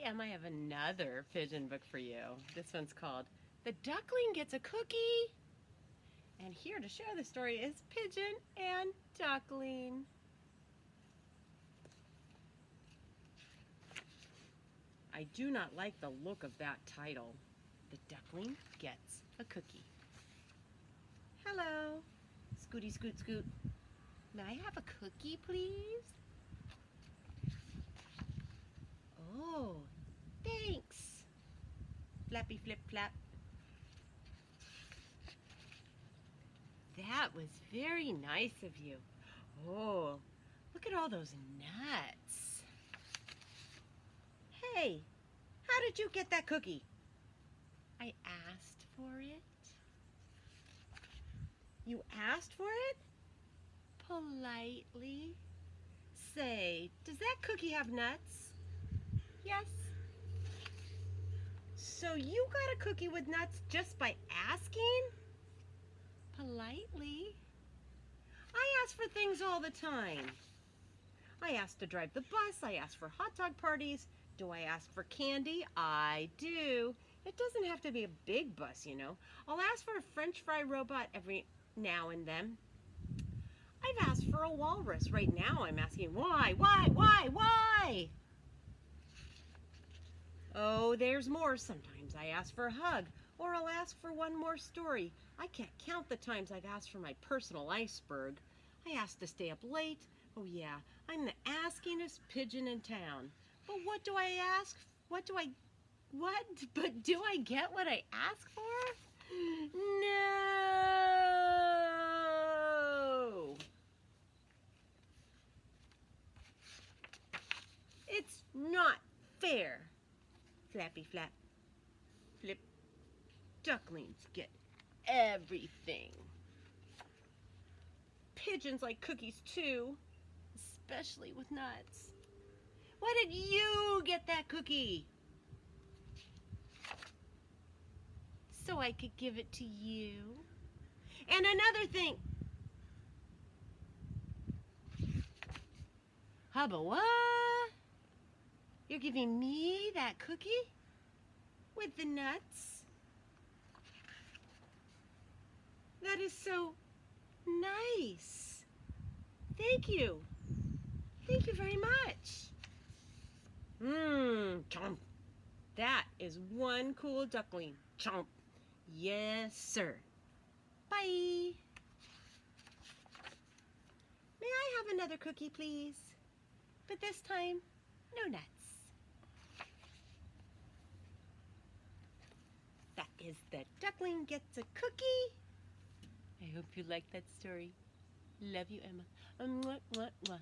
Emma. I have another pigeon book for you. This one's called The Duckling Gets a Cookie. And here to share the story is Pigeon and Duckling. I do not like the look of that title. The Duckling Gets a Cookie. Hello. Scooty, scoot, scoot. May I have a cookie, please? Oh, thanks. Flappy, flip, flap. That was very nice of you. Oh, look at all those nuts. Hey, how did you get that cookie? I asked for it. You asked for it? Politely. Say, does that cookie have nuts? Yes. So you got a cookie with nuts just by asking? Politely. I ask for things all the time. I ask to drive the bus. I ask for hot dog parties. Do I ask for candy? I do. It doesn't have to be a big bus, you know. I'll ask for a French fry robot every now and then. I've asked for a walrus. Right now I'm asking why? Oh, there's more. Sometimes I ask for a hug, or I'll ask for one more story. I can't count the times I've asked for my personal iceberg. I ask to stay up late. Oh yeah, I'm the askingest pigeon in town. But what do I ask? But do I get what I ask for? No! It's not fair. Flappy flap, flip. Ducklings get everything. Pigeons like cookies too, especially with nuts. Why did you get that cookie? So I could give it to you. And another thing. Hubba what? You're giving me that cookie? With the nuts? That is so nice. Thank you. Thank you very much. Chomp. That is one cool duckling. Chomp. Yes, sir. Bye. May I have another cookie, please? But this time, no nuts. That is The Duckling Gets a Cookie. I hope you liked that story. Love you, Emma. Mwah, mwah, mwah.